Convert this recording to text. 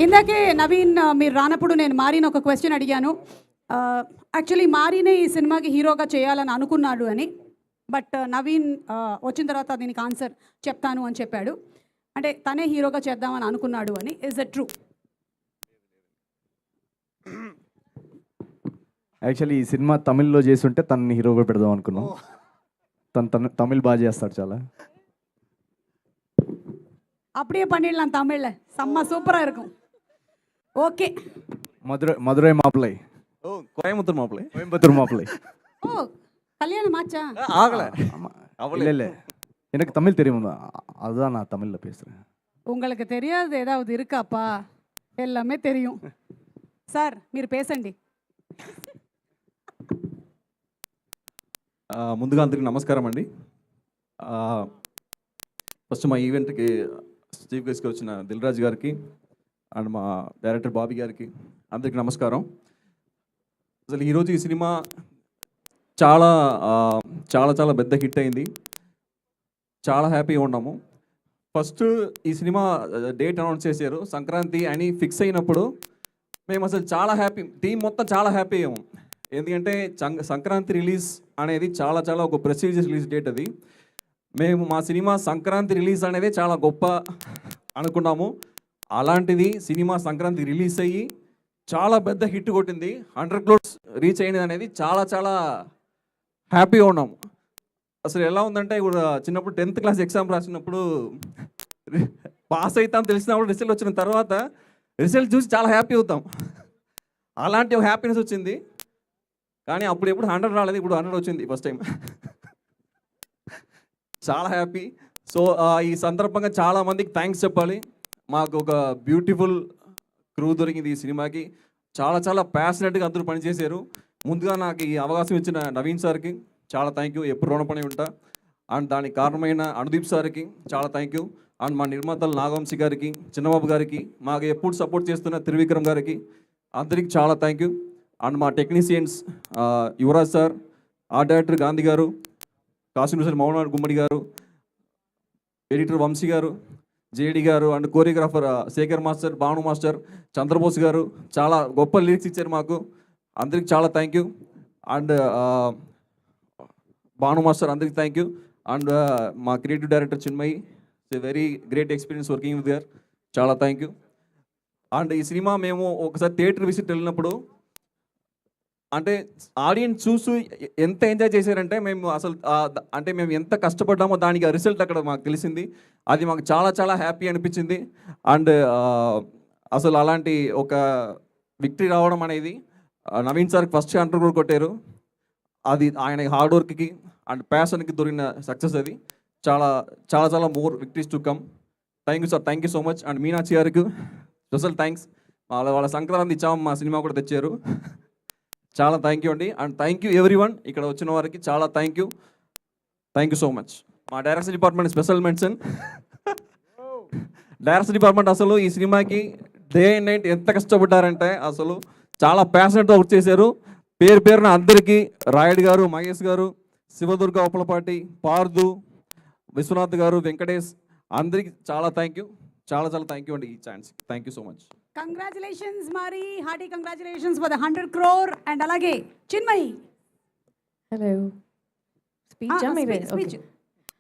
ఇందాకే నవీన్ మీరు రానప్పుడు నేను మారిన ఒక క్వశ్చన్ అడిగాను. యాక్చువల్లీ మారినే ఈ సినిమాకి హీరోగా చేయాలని అనుకున్నాడు అని. బట్ నవీన్ వచ్చిన తర్వాత దీనికి ఆన్సర్ చెప్తాను అని చెప్పాడు. అంటే తనే హీరోగా చేద్దామని అనుకున్నాడు అని. Is it true? యాక్చువల్లీ ఈ సినిమా తమిళ్లో చేస్తుంటే తనని హీరోగా పెడదాం అనుకున్నాం. తను తమిళ్ బాగా చేస్తాడు చాలా. அப்படியே பண்ணிடலாம் தமிழ்ல. செம்ம சூப்பரா இருக்கும். ஓகே. மதுரை மாப்பிள்ளை. ஓ கோயம்புத்தூர் மாப்பிள்ளை. கோயம்புத்தூர் மாப்பிள்ளை. ஓ கல்யாணம் ஆச்சா? ஆகல. இல்ல இல்ல எனக்கு தமிழ் தெரியும், அதுதான் நான் தமிழ்ல பேசுறேன். உங்களுக்கு தெரியாது ஏதாவது இருக்காப்பா? எல்லாமே தெரியும் సార్. మీరు పేసండి. ముందుగా అందరికీ నమస్కారం అండి. ఫస్ట్ మా ఈవెంట్కి చీఫ్ గెస్ట్గా వచ్చిన దిల్ రాజు గారికి అండ్ మా డైరెక్టర్ బాబీ గారికి అందరికీ నమస్కారం. అసలు ఈరోజు ఈ సినిమా చాలా చాలా చాలా పెద్ద హిట్ అయింది. చాలా హ్యాపీగా ఉన్నాము. ఫస్ట్ ఈ సినిమా డేట్ అనౌన్స్ చేశారు, సంక్రాంతి అని ఫిక్స్ అయినప్పుడు మేము అసలు చాలా హ్యాపీ, టీం మొత్తం చాలా హ్యాపీ అయ్యాము. ఎందుకంటే సంక్రాంతి రిలీజ్ అనేది చాలా చాలా ఒక ప్రెస్టీజియస్ రిలీజ్ డేట్. అది మేము మా సినిమా సంక్రాంతి రిలీజ్ అనేది చాలా గొప్ప అనుకున్నాము. అలాంటిది సినిమా సంక్రాంతి రిలీజ్ అయ్యి చాలా పెద్ద హిట్ కొట్టింది. 100 crores రీచ్ అయినది అనేది చాలా చాలా హ్యాపీగా ఉన్నాము. అసలు ఎలా ఉందంటే ఇప్పుడు చిన్నప్పుడు 10th క్లాస్ ఎగ్జామ్ రాసినప్పుడు పాస్ అవుతాం తెలిసినప్పుడు రిజల్ట్ వచ్చిన తర్వాత రిజల్ట్ చూసి చాలా హ్యాపీ అవుతాం. అలాంటి ఒక హ్యాపీనెస్ వచ్చింది. కానీ అప్పుడు ఎప్పుడు 100 రాలేదు, ఇప్పుడు 100 వచ్చింది ఫస్ట్ టైం. చాలా హ్యాపీ. సో ఈ సందర్భంగా చాలామందికి థ్యాంక్స్ చెప్పాలి. మాకు ఒక బ్యూటిఫుల్ క్రూ దొరికింది ఈ సినిమాకి. చాలా చాలా ప్యాషనెట్గా అందరూ పనిచేశారు. ముందుగా నాకు ఈ అవకాశం ఇచ్చిన నవీన్ సార్కి చాలా థ్యాంక్ యూ, ఎప్పుడు రుణపడి ఉంటా. అండ్ దానికి కారణమైన అనుదీప్ సార్కి చాలా థ్యాంక్ యూ. అండ్ మా నిర్మాతలు నాగవంశీ గారికి, చిన్నబాబు గారికి, మాకు ఎప్పుడు సపోర్ట్ చేస్తున్న త్రివిక్రమ్ గారికి అందరికీ చాలా థ్యాంక్ యూ. అండ్ మా technicians Yuvraj sir, art director Gandhi గారు, కాస్ట్యూమ్ డిజైనర్ మౌన గుమ్మడి గారు, editor Vamsi garu, JD garu, and choreographer Shekhar master, Bhanu master, Chandrabose garu చాలా గొప్ప లిరిక్స్ ఇచ్చారు మాకు. అందరికి చాలా thank you. And Bhanu master అందరికి థ్యాంక్ యూ. అండ్ మా creative director Chinmayi, very great experience working with there, చాలా థ్యాంక్ యూ. అండ్ ఈ సినిమా మేము ఒకసారి థియేటర్ విజిట్ వెళ్ళినప్పుడు అంటే ఆడియన్స్ చూసి ఎంత ఎంజాయ్ చేశారంటే మేము అసలు అంటే మేము ఎంత కష్టపడ్డామో దానికి ఆ రిజల్ట్ అక్కడ మాకు తెలిసింది. అది మాకు చాలా చాలా హ్యాపీ అనిపించింది. అండ్ అసలు అలాంటి ఒక విక్టరీ రావడం అనేది నవీన్ సార్కి ఫస్ట్ 100 crores కొట్టారు. అది ఆయన హార్డ్ వర్క్కి అండ్ ప్యాషన్కి దొరికిన సక్సెస్. అది చాలా చాలా చాలా more victories to come. Thank you sir, thank you so much. And Meenakshi గారికి స్పెషల్ థ్యాంక్స్. వాళ్ళ సంక్రాంతి ఇచ్చాము, మా సినిమా కూడా తెచ్చారు. చాలా థ్యాంక్ యూ అండి. అండ్ థ్యాంక్ యూ ఎవ్రీవన్, ఇక్కడ వచ్చిన వారికి చాలా thank you. Thank you so much. మా direction department special mention. Direction department అసలు ఈ సినిమాకి డే అండ్ నైట్ ఎంత కష్టపడ్డారంటే అసలు చాలా ప్యాషనెట్గా వర్క్ చేశారు. పేరు పేరున అందరికీ రాయుడు గారు, మహేష్ గారు, శివదుర్గ ఉప్పలపాటి, పార్దు, విశ్వనాథ్ గారు, వెంకటేష్ అందరికీ చాలా థ్యాంక్ యూ. చాలా చాలా థ్యాంక్ యూ అండి ఈ chance. Thank you so much. Congratulations మరి, hearty congratulations for the 100 crore. And అలాగే చిన్మయి. Hello speech.